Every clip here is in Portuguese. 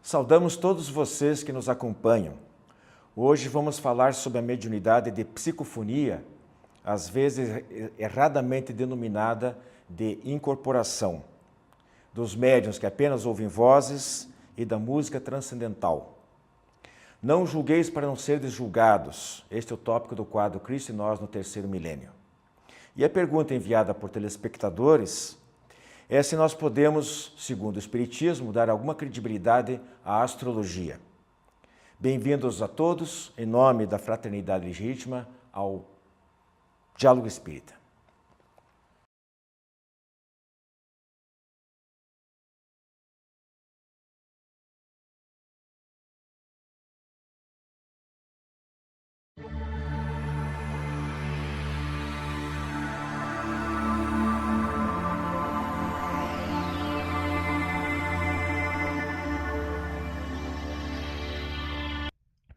Saudamos todos vocês que nos acompanham. Hoje vamos falar sobre a mediunidade de psicofonia, às vezes erradamente denominada de incorporação, dos médiuns que apenas ouvem vozes e da música transcendental. Não julgueis para não seres julgados. Este é o tópico do quadro Cristo e Nós no Terceiro Milênio. E a pergunta enviada por telespectadores é se nós podemos, segundo o Espiritismo, dar alguma credibilidade à astrologia. Bem-vindos a todos, em nome da Fraternidade Legítima, ao Diálogo Espírita.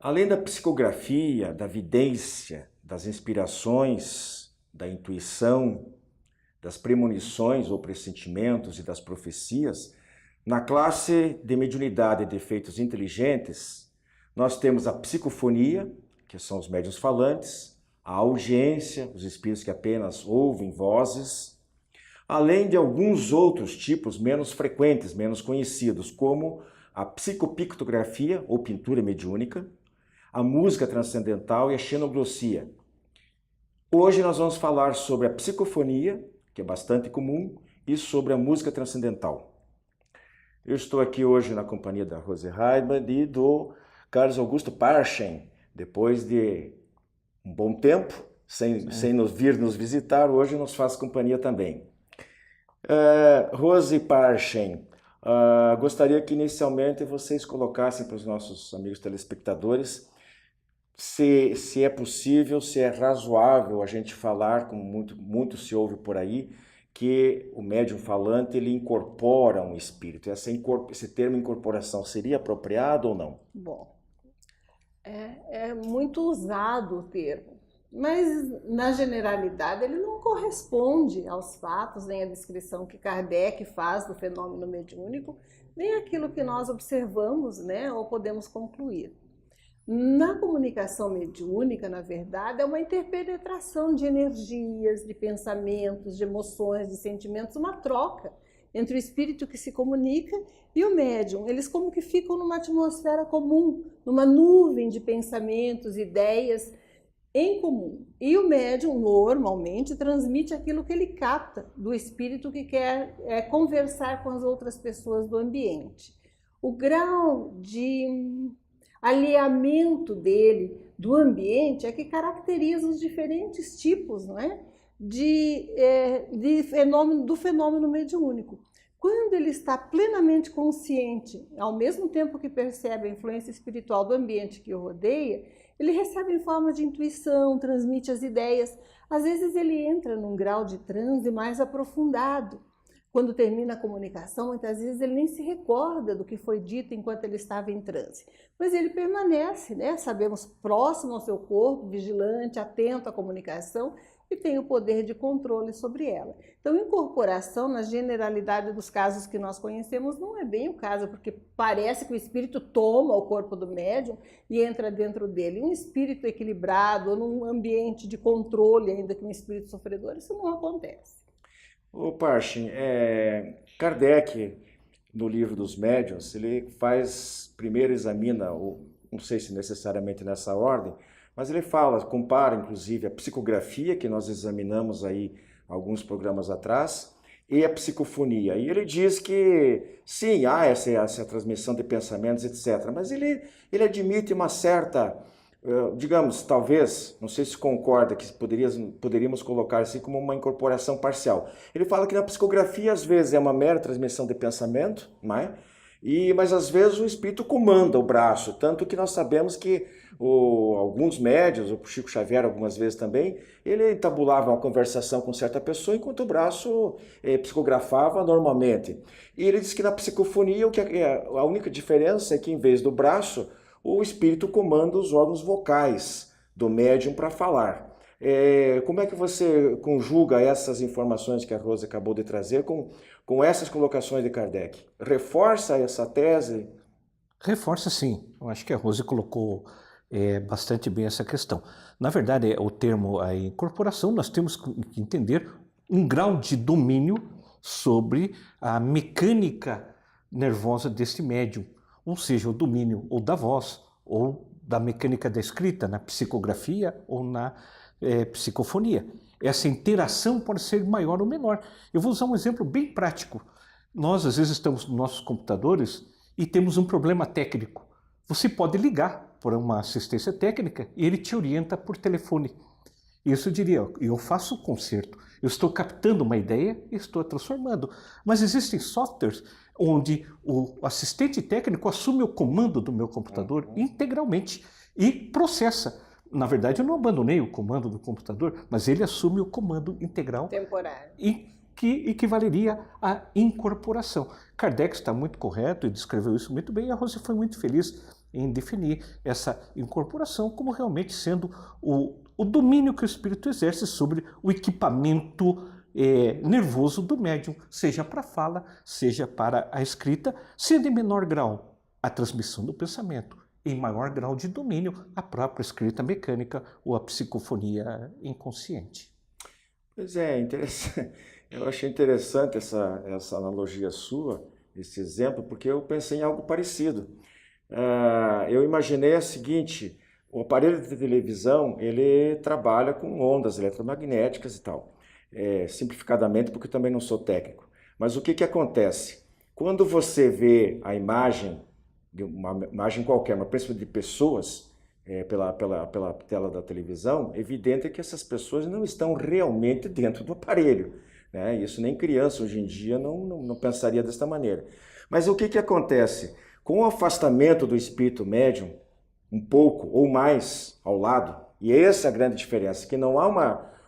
Além da psicografia, da vidência, das inspirações, da intuição, das premonições ou pressentimentos e das profecias, na classe de mediunidade de efeitos inteligentes, nós temos a psicofonia, que são os médiuns falantes, a audiência, os espíritos que apenas ouvem vozes, além de alguns outros tipos menos frequentes, menos conhecidos, como a psicopictografia ou pintura mediúnica, a música transcendental e a xenoglossia. Hoje nós vamos falar sobre a psicofonia, que é bastante comum, e sobre a música transcendental. Eu estou aqui hoje na companhia da Rose Heidmann e do Carlos Augusto Parchen. Depois de um bom tempo, sem nos vir nos visitar, hoje nos faz companhia também. Rose Parchen, gostaria que inicialmente vocês colocassem para os nossos amigos telespectadores se é possível, se é razoável a gente falar, como muito se ouve por aí, que o médium falante ele incorpora um espírito. Esse termo incorporação seria apropriado ou não? Bom, é muito usado o termo, mas na generalidade ele não corresponde aos fatos, nem à descrição que Kardec faz do fenômeno mediúnico, nem aquilo que nós observamos, né, ou podemos concluir. Na comunicação mediúnica, na verdade, é uma interpenetração de energias, de pensamentos, de emoções, de sentimentos, uma troca entre o espírito que se comunica e o médium. Eles como que ficam numa atmosfera comum, numa nuvem de pensamentos, ideias em comum. E o médium normalmente transmite aquilo que ele capta do espírito que quer conversar com as outras pessoas do ambiente. O grau de alinhamento dele do ambiente é que caracteriza os diferentes tipos, não é? Do fenômeno mediúnico. Quando ele está plenamente consciente, ao mesmo tempo que percebe a influência espiritual do ambiente que o rodeia, ele recebe em forma de intuição, transmite as ideias. Às vezes ele entra num grau de transe mais aprofundado. Quando termina a comunicação, muitas vezes ele nem se recorda do que foi dito enquanto ele estava em transe. Mas ele permanece, né? Sabemos, próximo ao seu corpo, vigilante, atento à comunicação e tem o poder de controle sobre ela. Então, incorporação, na generalidade dos casos que nós conhecemos, não é bem o caso, porque parece que o espírito toma o corpo do médium e entra dentro dele. Um espírito equilibrado, ou num ambiente de controle, ainda que um espírito sofredor, isso não acontece. Ô Parchen, Kardec, no livro dos médiuns, ele primeiro examina, não sei se necessariamente nessa ordem, mas ele compara inclusive a psicografia, que nós examinamos aí alguns programas atrás, e a psicofonia. E ele diz que sim, há essa transmissão de pensamentos, etc. Mas ele admite uma certa, digamos, talvez, não sei se concorda, que poderíamos colocar assim como uma incorporação parcial. Ele fala que na psicografia, às vezes, é uma mera transmissão de pensamento, mas às vezes o espírito comanda o braço, tanto que nós sabemos que alguns médiuns, o Chico Xavier algumas vezes também, ele tabulava uma conversação com certa pessoa enquanto o braço psicografava normalmente. E ele diz que na psicofonia a única diferença é que em vez do braço, o espírito comanda os órgãos vocais do médium para falar. Como é que você conjuga essas informações que a Rose acabou de trazer com essas colocações de Kardec? Reforça essa tese? Reforça sim. Eu acho que a Rose colocou bastante bem essa questão. Na verdade, o termo a incorporação, nós temos que entender um grau de domínio sobre a mecânica nervosa deste médium, ou seja, o domínio ou da voz ou da mecânica da escrita, na psicografia ou na psicofonia. Essa interação pode ser maior ou menor. Eu vou usar um exemplo bem prático. Nós, às vezes, estamos nos nossos computadores e temos um problema técnico. Você pode ligar para uma assistência técnica e ele te orienta por telefone. Isso eu diria, eu faço o conserto, eu estou captando uma ideia e estou a transformando. Mas existem softwares onde o assistente técnico assume o comando do meu computador integralmente e processa. Na verdade, eu não abandonei o comando do computador, mas ele assume o comando integral. Temporário. E que equivaleria à incorporação. Kardec está muito correto e descreveu isso muito bem, e a Rose foi muito feliz em definir essa incorporação como realmente sendo o domínio que o espírito exerce sobre o equipamento nervoso do médium, seja para a fala, seja para a escrita, sendo em menor grau a transmissão do pensamento, em maior grau de domínio a própria escrita mecânica ou a psicofonia inconsciente. Pois é, interessante. Eu achei interessante essa analogia sua, esse exemplo, porque eu pensei em algo parecido. Eu imaginei a seguinte: o aparelho de televisão ele trabalha com ondas eletromagnéticas e tal, simplificadamente, porque eu também não sou técnico. Mas o que acontece? Quando você vê a imagem, de uma imagem qualquer, mas principalmente de pessoas, pela tela da televisão, é evidente que essas pessoas não estão realmente dentro do aparelho, né? Isso nem criança hoje em dia não pensaria desta maneira. Mas o que acontece? Com o afastamento do espírito médium, um pouco ou mais ao lado, e essa é a grande diferença, que não há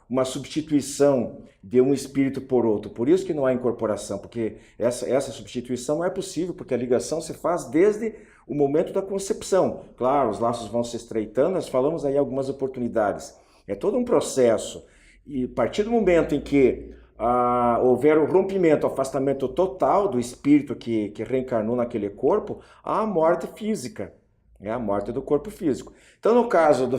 uma substituição de um espírito por outro. Por isso que não há incorporação, porque essa substituição não é possível, porque a ligação se faz desde o momento da concepção. Claro, os laços vão se estreitando, nós falamos aí algumas oportunidades. É todo um processo. E a partir do momento em que houver o rompimento, o afastamento total do espírito que reencarnou naquele corpo, há a morte física. É a morte do corpo físico. Então, no caso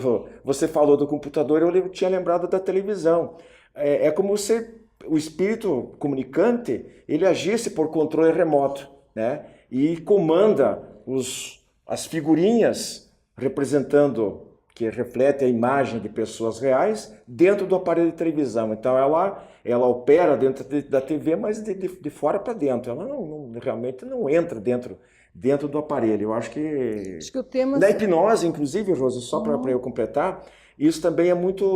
você falou do computador, eu tinha lembrado da televisão. É como se o espírito comunicante ele agisse por controle remoto, né? E comanda as figurinhas representando, que reflete a imagem de pessoas reais dentro do aparelho de televisão. Então ela opera dentro da TV, mas de fora para dentro. Ela realmente não entra dentro do aparelho. Eu acho que o tema... Na hipnose, inclusive, Rosa, só para eu completar, isso também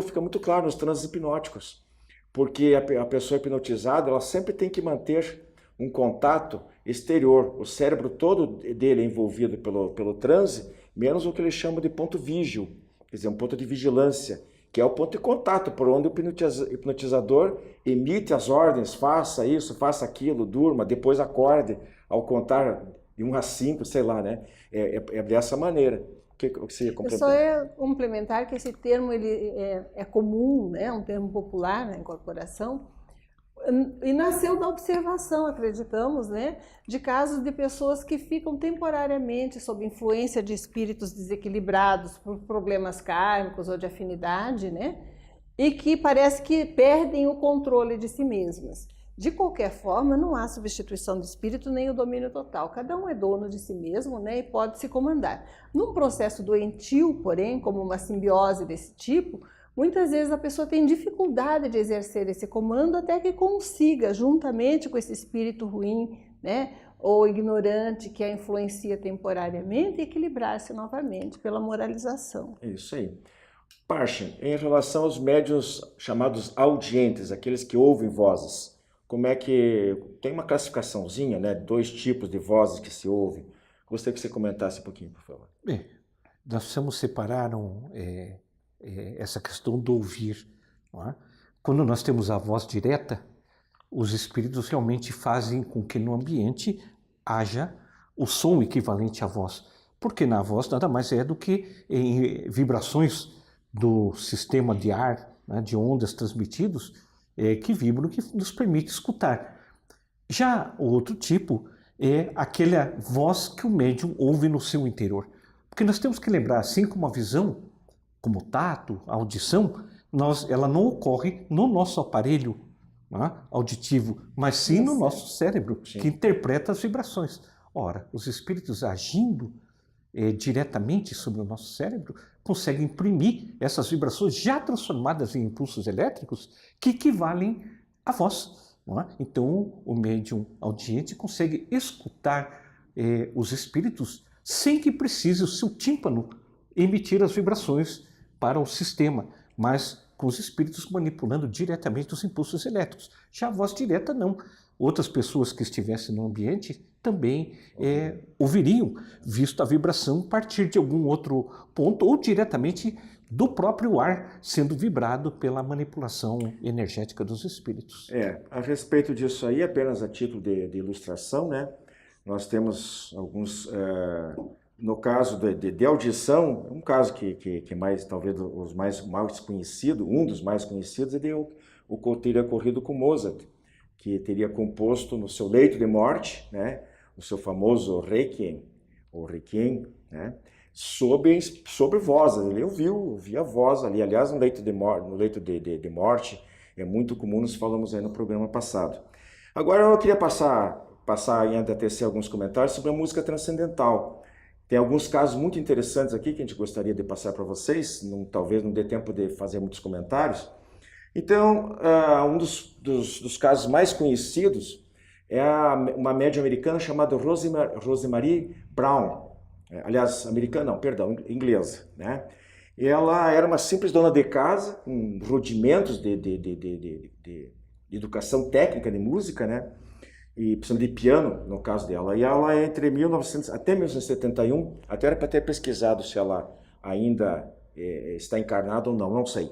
fica muito claro nos transes hipnóticos, porque a pessoa hipnotizada ela sempre tem que manter um contato exterior. O cérebro todo dele é envolvido pelo transe, menos o que eles chamam de ponto vígil, quer dizer, um ponto de vigilância, que é o ponto de contato, por onde o hipnotizador emite as ordens: faça isso, faça aquilo, durma, depois acorde, ao contar de 1 a 5, sei lá, né? É dessa maneira. O que você ia complementar? Eu só ia complementar que esse termo ele é comum, né? Um termo popular na incorporação, e nasceu da observação, acreditamos, né? De casos de pessoas que ficam temporariamente sob influência de espíritos desequilibrados por problemas kármicos ou de afinidade, né? E que parece que perdem o controle de si mesmas. De qualquer forma, não há substituição de espírito nem o domínio total. Cada um é dono de si mesmo, né, e pode se comandar. Num processo doentio, porém, como uma simbiose desse tipo, muitas vezes a pessoa tem dificuldade de exercer esse comando até que consiga, juntamente com esse espírito ruim, né, ou ignorante que a influencia temporariamente, equilibrar-se novamente pela moralização. Isso aí. Parchin, em relação aos médiuns chamados audientes, aqueles que ouvem vozes, como é que... Tem uma classificaçãozinha, né? 2 tipos de vozes que se ouvem. Gostaria que você comentasse um pouquinho, por favor. Bem, nós precisamos separar essa questão do ouvir. Não é? Quando nós temos a voz direta, os espíritos realmente fazem com que no ambiente haja o som equivalente à voz. Porque na voz nada mais é do que vibrações do sistema de ar, né, de ondas transmitidos, que vibram, que nos permite escutar. Já o outro tipo é aquela voz que o médium ouve no seu interior. Porque nós temos que lembrar, assim como a visão, como o tato, a audição, ela não ocorre no nosso aparelho, né, auditivo, mas sim no nosso cérebro, que interpreta as vibrações. Ora, os espíritos agindo diretamente sobre o nosso cérebro conseguem imprimir essas vibrações já transformadas em impulsos elétricos que equivalem à voz. Não é? Então, o médium audiente consegue escutar os espíritos sem que precise o seu tímpano emitir as vibrações para o sistema, mas com os espíritos manipulando diretamente os impulsos elétricos. Já a voz direta, não. Outras pessoas que estivessem no ambiente também ouviriam, visto a vibração partir de algum outro ponto ou diretamente do próprio ar sendo vibrado pela manipulação energética dos espíritos. A respeito disso aí, apenas a título de ilustração, né? Nós temos alguns, no caso de audição, um caso que mais, talvez os mais conhecido, um dos mais conhecidos, é o que teria ocorrido com Mozart, que teria composto no seu leito de morte, né, o seu famoso Requiem, ou Requiem, né, sobre voz. Ele ouvia a voz ali. Aliás, no leito de morte, é muito comum, nós falamos aí no programa passado. Agora eu queria passar ainda a tecer alguns comentários sobre a música transcendental. Tem alguns casos muito interessantes aqui que a gente gostaria de passar para vocês, talvez não dê tempo de fazer muitos comentários. Então, um dos casos mais conhecidos é uma médium americana chamada Rosemary Brown. Aliás, americana não, perdão, inglesa, né? E ela era uma simples dona de casa, com rudimentos de educação técnica de música, né? E precisando de piano, no caso dela. E ela, entre 1900 até 1971, até era para ter pesquisado se ela ainda está encarnada ou não, não sei.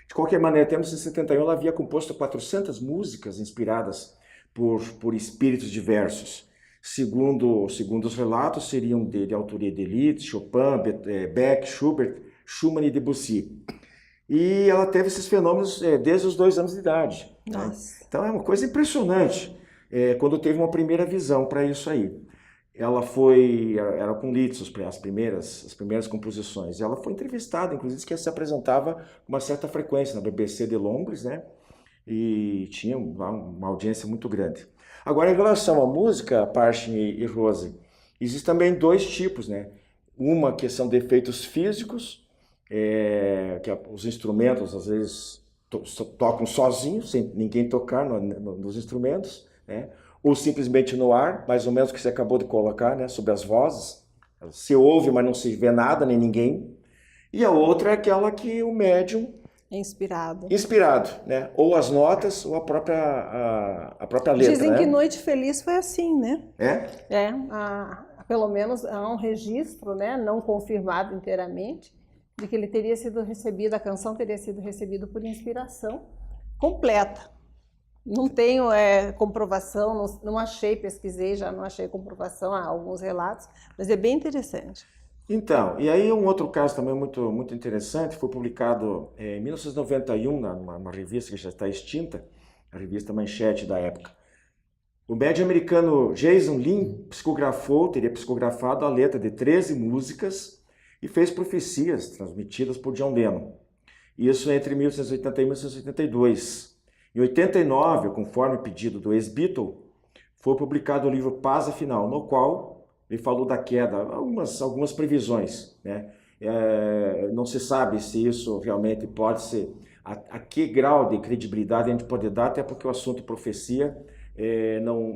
De qualquer maneira, até 1971 ela havia composto 400 músicas inspiradas por espíritos diversos. Segundo os relatos, seriam de autoria de Liszt, Chopin, Beck, Schubert, Schumann e Debussy. E ela teve esses fenômenos desde os 2 anos de idade. Nossa. Né? Então é uma coisa impressionante quando teve uma primeira visão para isso aí. Ela era com Liszt as primeiras composições. Ela foi entrevistada, inclusive, que se apresentava com uma certa frequência na BBC de Londres, né? E tinha uma audiência muito grande. Agora, em relação à música, Parshin e Rose, existem também 2 tipos, né? Uma que são defeitos físicos, que os instrumentos às vezes tocam sozinhos, sem ninguém tocar nos instrumentos, né? Ou simplesmente no ar, mais ou menos o que você acabou de colocar, né? Sobre as vozes. Se ouve, mas não se vê nada, nem ninguém. E a outra é aquela que o médium Inspirado, né? Ou as notas, ou a própria letra. Dizem né? que Noite Feliz foi assim, né? Pelo menos há um registro, né? Não confirmado inteiramente, de que ele teria sido recebido, a canção teria sido recebida por inspiração completa. Não tenho comprovação, não achei, pesquisei, já não achei comprovação, há alguns relatos, mas é bem interessante. Então, e aí um outro caso também muito, muito interessante, foi publicado em 1991, numa revista que já está extinta, a revista Manchete da época. O médium americano Jason Lin teria psicografado a letra de 13 músicas e fez profecias transmitidas por John Lennon. Isso entre 1980 e 1982. Em 89, conforme pedido do ex-Beatle, foi publicado o livro Paz Final, no qual ele falou da queda, algumas previsões, né? Não se sabe se isso realmente pode ser, a que grau de credibilidade a gente pode dar, até porque o assunto profecia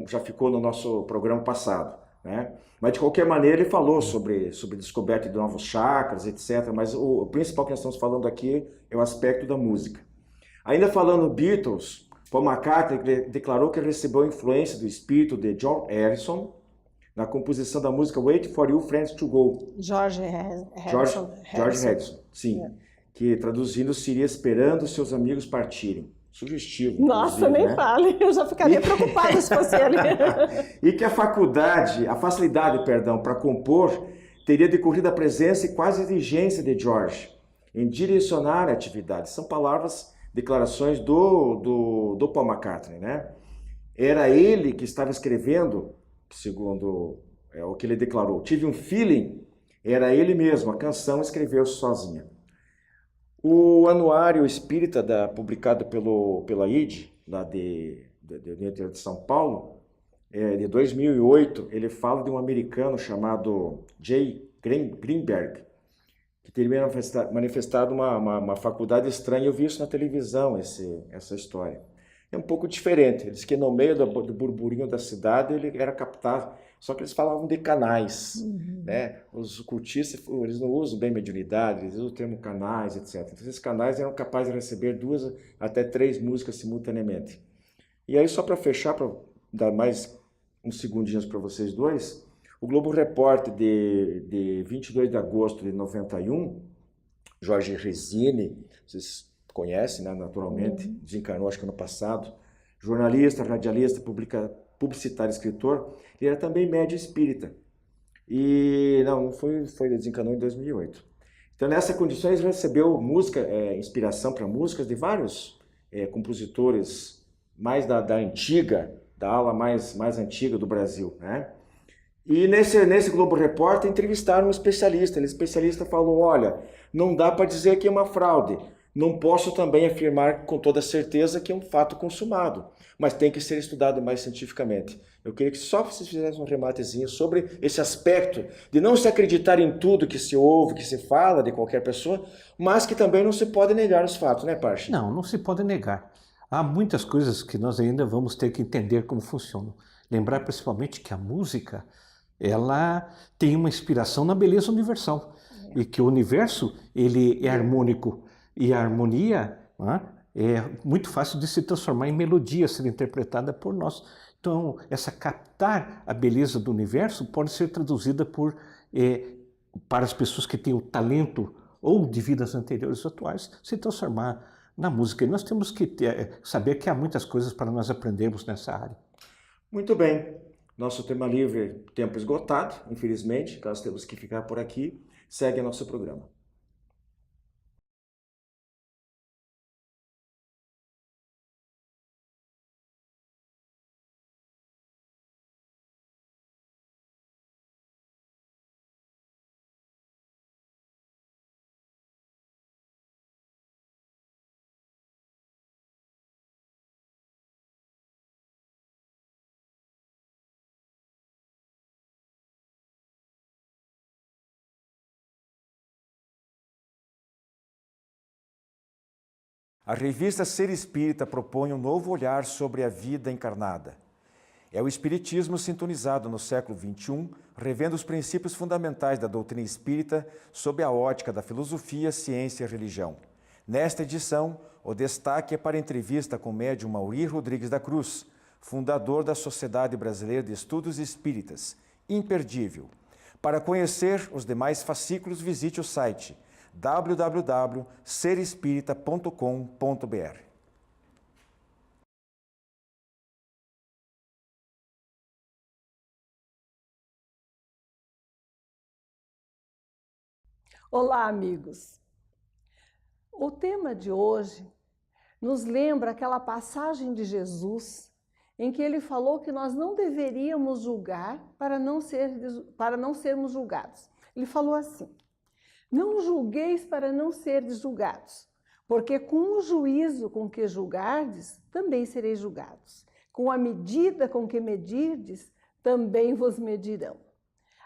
já ficou no nosso programa passado, né? Mas de qualquer maneira ele falou sobre descoberta de novos chakras, etc. Mas o principal que nós estamos falando aqui é o aspecto da música. Ainda falando Beatles, Paul McCartney declarou que ele recebeu a influência do espírito de George Harrison na composição da música Wait for You Friends to Go. George Harrison, sim. Que traduzindo seria esperando seus amigos partirem. Sugestivo. Nossa, nem fale, eu já ficaria preocupada se fosse ele. E que a facilidade para compor teria decorrido a presença e quase exigência de George em direcionar a atividade. São declarações do Paul McCartney, né? Era ele que estava escrevendo segundo o que ele declarou. Tive um feeling, era ele mesmo, a canção escreveu-se sozinha. O Anuário Espírita, publicado pela ID, lá do interior de São Paulo, de 2008, ele fala de um americano chamado Jay Greenberg, que teria manifestado uma faculdade estranha. Eu vi isso na televisão, essa história. É um pouco diferente. Ele diz que no meio do burburinho da cidade ele era captado, só que eles falavam de canais. Né? Os cultistas, eles não usam bem mediunidade, eles usam o termo canais, etc. Então, esses canais eram capazes de receber 2 até 3 músicas simultaneamente. E aí, só para fechar, para dar mais uns segundinhos para vocês dois, o Globo Repórter de 22 de agosto de 91, Jorge Resine, vocês conhecem, né, naturalmente, desencarnou acho que ano passado, jornalista, radialista, publicitário, escritor, ele era também médium espírita. E não foi, desencanou em 2008. Então, nessas condições, ele recebeu inspiração para músicas de vários compositores mais da antiga, da ala mais antiga do Brasil, né? E nesse Globo Repórter entrevistaram um especialista. Ele, especialista, falou: olha, não dá para dizer que é uma fraude. Não posso também afirmar com toda certeza que é um fato consumado, mas tem que ser estudado mais cientificamente. Eu queria que só vocês fizessem um rematezinho sobre esse aspecto de não se acreditar em tudo que se ouve, que se fala de qualquer pessoa, mas que também não se pode negar os fatos, né, Parche? Não se pode negar. Há muitas coisas que nós ainda vamos ter que entender como funcionam. Lembrar principalmente que a música, ela tem uma inspiração na beleza universal. E que o universo, ele é harmônico. E a harmonia, né, é muito fácil de se transformar em melodia, ser interpretada por nós. Então, essa captar a beleza do universo pode ser traduzida para as pessoas que têm o talento ou de vidas anteriores ou atuais, se transformar na música. E nós temos que saber que há muitas coisas para nós aprendermos nessa área. Muito bem. Nosso tema livre, tempo esgotado, infelizmente, nós temos que ficar por aqui. Segue nosso programa. A revista Ser Espírita propõe um novo olhar sobre a vida encarnada. É o espiritismo sintonizado no século XXI, revendo os princípios fundamentais da doutrina espírita sob a ótica da filosofia, ciência e religião. Nesta edição, o destaque é para a entrevista com o médium Mauri Rodrigues da Cruz, fundador da Sociedade Brasileira de Estudos Espíritas. Imperdível. Para conhecer os demais fascículos, visite o site www.serespirita.com.br. Olá, amigos! O tema de hoje nos lembra aquela passagem de Jesus em que ele falou que nós não deveríamos julgar para não sermos julgados. Ele falou assim: não julgueis para não serdes julgados, porque com o juízo com que julgardes, também sereis julgados. Com a medida com que medirdes, também vos medirão.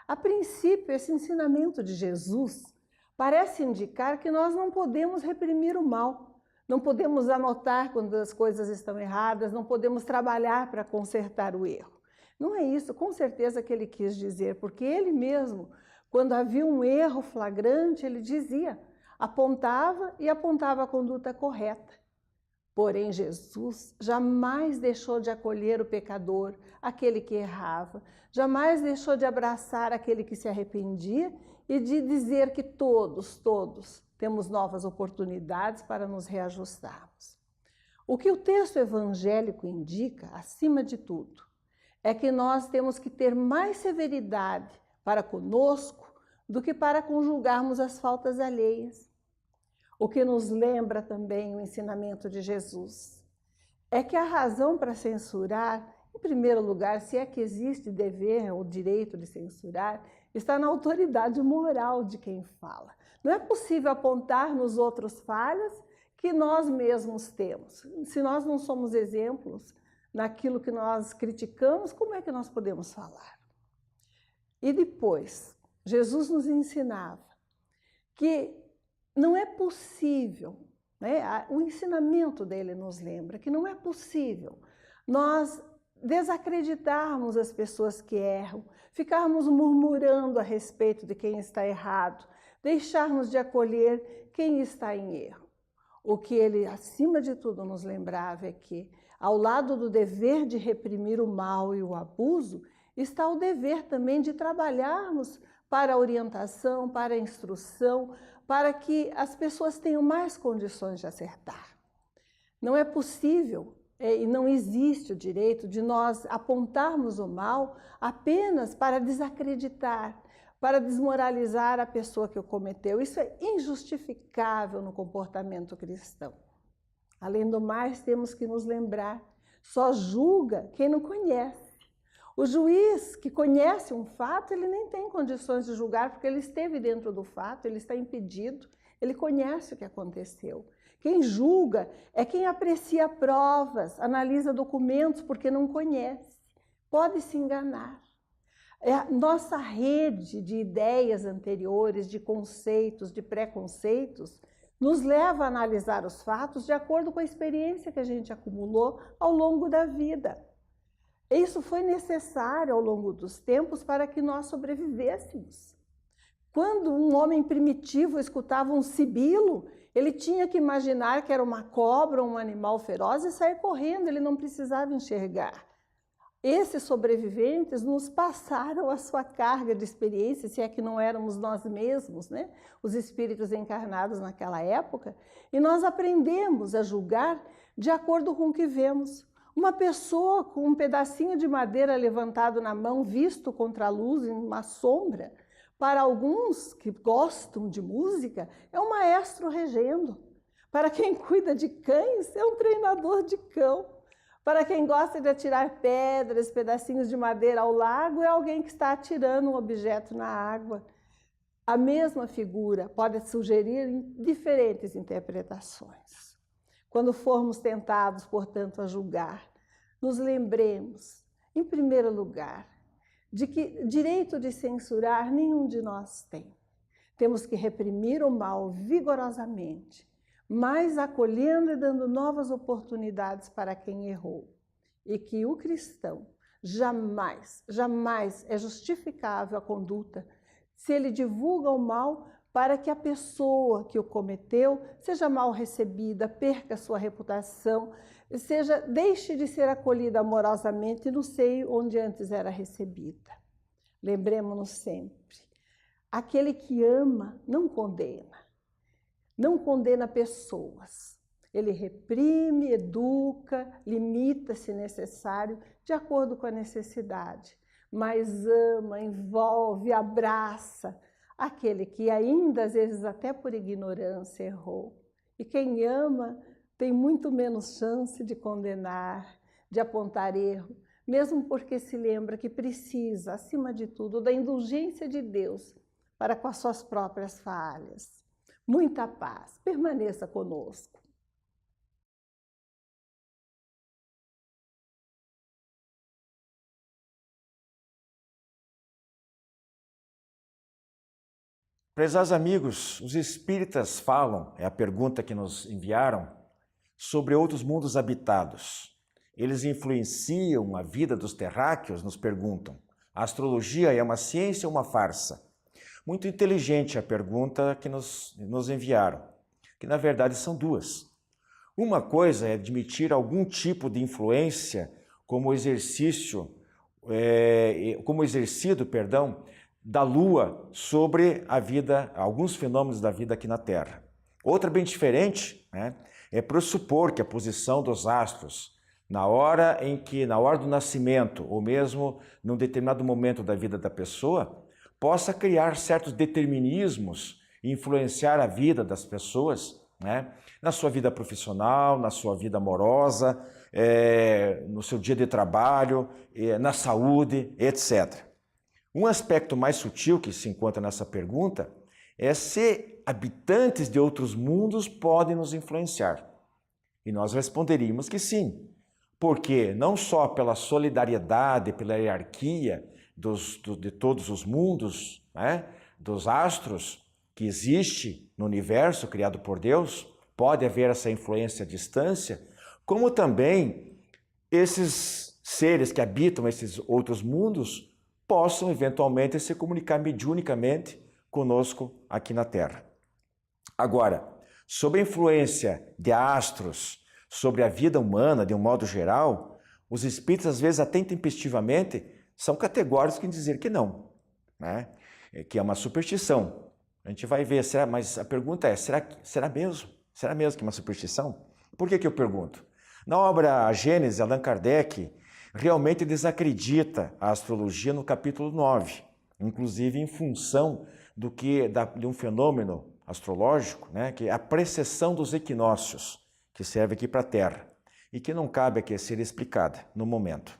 A princípio, esse ensinamento de Jesus parece indicar que nós não podemos reprimir o mal, não podemos anotar quando as coisas estão erradas, não podemos trabalhar para consertar o erro. Não é isso, com certeza, que ele quis dizer, porque ele mesmo, quando havia um erro flagrante, ele dizia, apontava a conduta correta. Porém, Jesus jamais deixou de acolher o pecador, aquele que errava, jamais deixou de abraçar aquele que se arrependia e de dizer que todos temos novas oportunidades para nos reajustarmos. O que o texto evangélico indica, acima de tudo, é que nós temos que ter mais severidade para conosco do que para conjugarmos as faltas alheias. O que nos lembra também o ensinamento de Jesus é que a razão para censurar Em primeiro lugar, se é que existe dever ou direito de censurar, está na autoridade moral de quem fala. Não é possível apontar nos outros falhas que nós mesmos temos. Se nós não somos exemplos naquilo que nós criticamos, como é que nós podemos falar? E depois, Jesus nos ensinava que não é possível, né? O ensinamento dele nos lembra que não é possível nós desacreditarmos as pessoas que erram, ficarmos murmurando a respeito de quem está errado, deixarmos de acolher quem está em erro. O que ele, acima de tudo, nos lembrava é que, ao lado do dever de reprimir o mal e o abuso, está o dever também de trabalharmos para a orientação, para a instrução, para que as pessoas tenham mais condições de acertar. Não é possível e não existe o direito de nós apontarmos o mal apenas para desacreditar, para desmoralizar a pessoa que o cometeu. Isso é injustificável no comportamento cristão. Além do mais, temos que nos lembrar, só julga quem não conhece. O juiz que conhece um fato, ele nem tem condições de julgar, porque ele esteve dentro do fato, ele está impedido, ele conhece o que aconteceu. Quem julga é quem aprecia provas, analisa documentos, porque não conhece. Pode se enganar. Nossa rede de ideias anteriores, de conceitos, de preconceitos, nos leva a analisar os fatos de acordo com a experiência que a gente acumulou ao longo da vida. Isso foi necessário ao longo dos tempos para que nós sobrevivêssemos. Quando um homem primitivo escutava um sibilo, ele tinha que imaginar que era uma cobra, um animal feroz e sair correndo, ele não precisava enxergar. Esses sobreviventes nos passaram a sua carga de experiência, se é que não éramos nós mesmos, né? Os espíritos encarnados naquela época, e nós aprendemos a julgar de acordo com o que vemos. Uma pessoa com um pedacinho de madeira levantado na mão, visto contra a luz, em uma sombra, para alguns que gostam de música, é um maestro regendo. Para quem cuida de cães, é um treinador de cão. Para quem gosta de atirar pedras, pedacinhos de madeira ao lago, é alguém que está atirando um objeto na água. A mesma figura pode sugerir diferentes interpretações. Quando formos tentados, portanto, a julgar, nos lembremos, em primeiro lugar, de que direito de censurar nenhum de nós tem. Temos que reprimir o mal vigorosamente, mas acolhendo e dando novas oportunidades para quem errou. E que o cristão jamais, jamais é justificável a conduta se ele divulga o mal para que a pessoa que o cometeu seja mal recebida, perca sua reputação, deixe de ser acolhida amorosamente no seio onde antes era recebida. Lembremos-nos sempre, aquele que ama não condena. Não condena pessoas. Ele reprime, educa, limita, se necessário, de acordo com a necessidade. Mas ama, envolve, abraça aquele que ainda, às vezes até por ignorância, errou. E quem ama tem muito menos chance de condenar, de apontar erro, mesmo porque se lembra que precisa, acima de tudo, da indulgência de Deus para com as suas próprias falhas. Muita paz, permaneça conosco. Prezados amigos, os espíritas falam, é a pergunta que nos enviaram, sobre outros mundos habitados. Eles influenciam a vida dos terráqueos? Nos perguntam. A astrologia é uma ciência ou uma farsa? Muito inteligente a pergunta que nos enviaram, que na verdade são duas. Uma coisa é admitir algum tipo de influência como exercido, da Lua sobre a vida, alguns fenômenos da vida aqui na Terra. Outra bem diferente, né, é pressupor que a posição dos astros, na hora do nascimento, ou mesmo num determinado momento da vida da pessoa, possa criar certos determinismos e influenciar a vida das pessoas, né, na sua vida profissional, na sua vida amorosa, no seu dia de trabalho, na saúde, etc. Um aspecto mais sutil que se encontra nessa pergunta é se habitantes de outros mundos podem nos influenciar. E nós responderíamos que sim, porque não só pela solidariedade, pela hierarquia de todos os mundos, né, dos astros que existe no universo criado por Deus, pode haver essa influência à distância, como também esses seres que habitam esses outros mundos possam eventualmente se comunicar mediunicamente conosco aqui na Terra. Agora, sobre a influência de astros sobre a vida humana de um modo geral, os espíritos às vezes até intempestivamente são categóricos em dizer que não, né? Que é uma superstição. A gente vai ver, mas a pergunta é, será mesmo? Será mesmo que é uma superstição? Por que eu pergunto? Na obra A Gênese, Allan Kardec realmente desacredita a astrologia no capítulo 9, inclusive em função de um fenômeno astrológico, né, que é a precessão dos equinócios, que serve aqui para a Terra, e que não cabe aqui ser explicada no momento.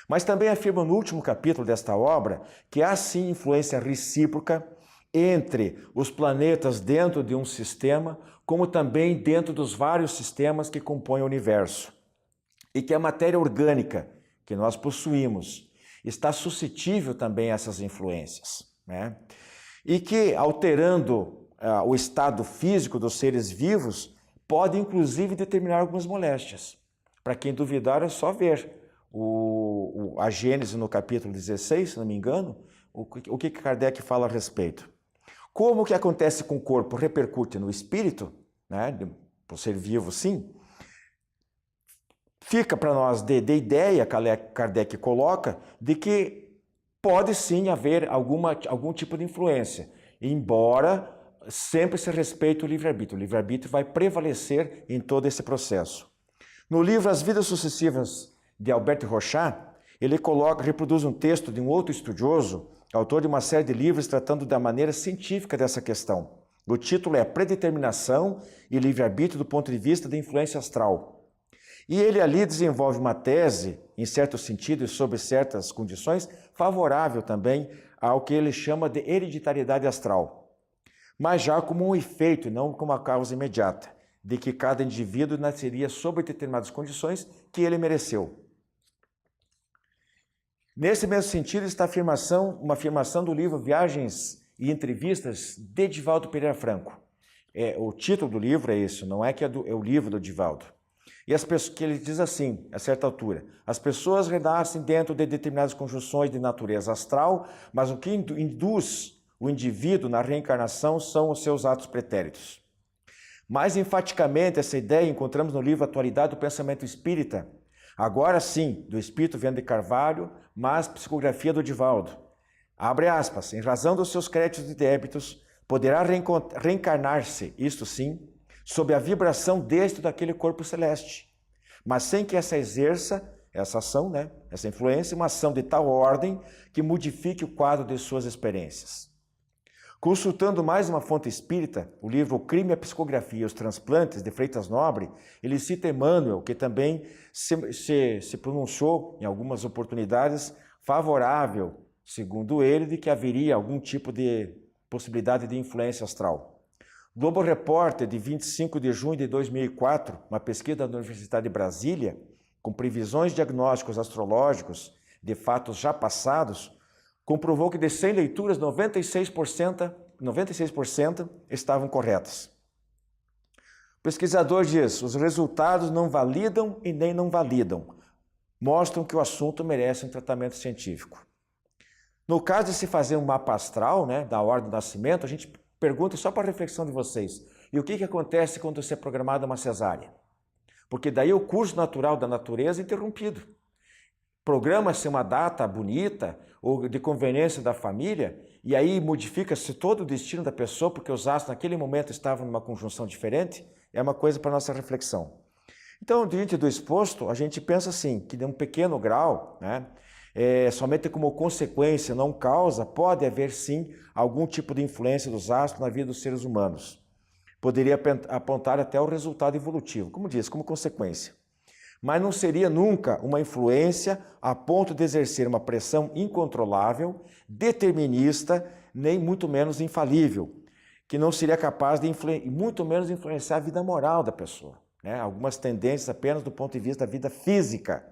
Mas também afirma no último capítulo desta obra que há sim influência recíproca entre os planetas dentro de um sistema, como também dentro dos vários sistemas que compõem o universo. E que a matéria orgânica que nós possuímos está suscetível também a essas influências, né? E que, alterando o estado físico dos seres vivos, pode inclusive determinar algumas moléstias. Para quem duvidar, é só ver a Gênese no capítulo 16, se não me engano, o que Kardec fala a respeito. Como o que acontece com o corpo repercute no espírito, né, para o ser vivo, sim, fica para nós de ideia, Kardec coloca, de que pode sim haver algum tipo de influência, embora sempre se respeite o livre-arbítrio. O livre-arbítrio vai prevalecer em todo esse processo. No livro As Vidas Sucessivas, de Albert Rochat, ele reproduz um texto de um outro estudioso, autor de uma série de livros tratando da maneira científica dessa questão. O título é Predeterminação e Livre-Arbítrio do ponto de vista da influência astral. E ele ali desenvolve uma tese, em certo sentido e sob certas condições, favorável também ao que ele chama de hereditariedade astral, mas já como um efeito e não como uma causa imediata, de que cada indivíduo nasceria sob determinadas condições que ele mereceu. Nesse mesmo sentido está uma afirmação do livro Viagens e Entrevistas de Divaldo Pereira Franco. O título do livro é esse, não é que é o livro do Divaldo. E que ele diz assim, a certa altura, as pessoas renascem dentro de determinadas conjunções de natureza astral, mas o que induz o indivíduo na reencarnação são os seus atos pretéritos. Mais enfaticamente, essa ideia encontramos no livro Atualidade do Pensamento Espírita, agora sim, do Espírito Viana de Carvalho, mas psicografia do Divaldo. Abre aspas, em razão dos seus créditos e débitos, poderá reencarnar-se, isto sim, sob a vibração deste ou daquele corpo celeste, mas sem que essa ação, né, essa influência, uma ação de tal ordem que modifique o quadro de suas experiências. Consultando mais uma fonte espírita, o livro O Crime, a Psicografia e os Transplantes, de Freitas Nobre, ele cita Emmanuel, que também se pronunciou em algumas oportunidades favorável, segundo ele, de que haveria algum tipo de possibilidade de influência astral. Globo Repórter, de 25 de junho de 2004, uma pesquisa da Universidade de Brasília, com previsões diagnósticos astrológicos de fatos já passados, comprovou que de 100 leituras, 96% estavam corretas. O pesquisador diz, os resultados não validam e nem não validam, mostram que o assunto merece um tratamento científico. No caso de se fazer um mapa astral, né, da ordem do nascimento, a gente pergunta só para a reflexão de vocês, e o que acontece quando você é programada uma cesárea? Porque daí o curso natural da natureza é interrompido. Programa-se uma data bonita ou de conveniência da família e aí modifica-se todo o destino da pessoa porque os astros naquele momento estavam numa conjunção diferente, é uma coisa para nossa reflexão. Então, diante do exposto, a gente pensa assim, que de um pequeno grau, né, somente como consequência, não causa, pode haver sim algum tipo de influência dos astros na vida dos seres humanos. Poderia apontar até o resultado evolutivo, como diz, como consequência. mas não seria nunca uma influência a ponto de exercer uma pressão incontrolável, determinista, nem muito menos infalível, que não seria capaz de muito menos influenciar a vida moral da pessoa, né? Algumas tendências apenas do ponto de vista da vida física,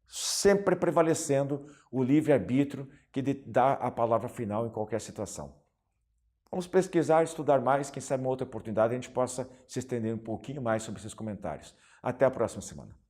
sempre prevalecendo o livre-arbítrio que dá a palavra final em qualquer situação. Vamos pesquisar, estudar mais, quem sabe uma outra oportunidade a gente possa se estender um pouquinho mais sobre esses comentários. Até a próxima semana.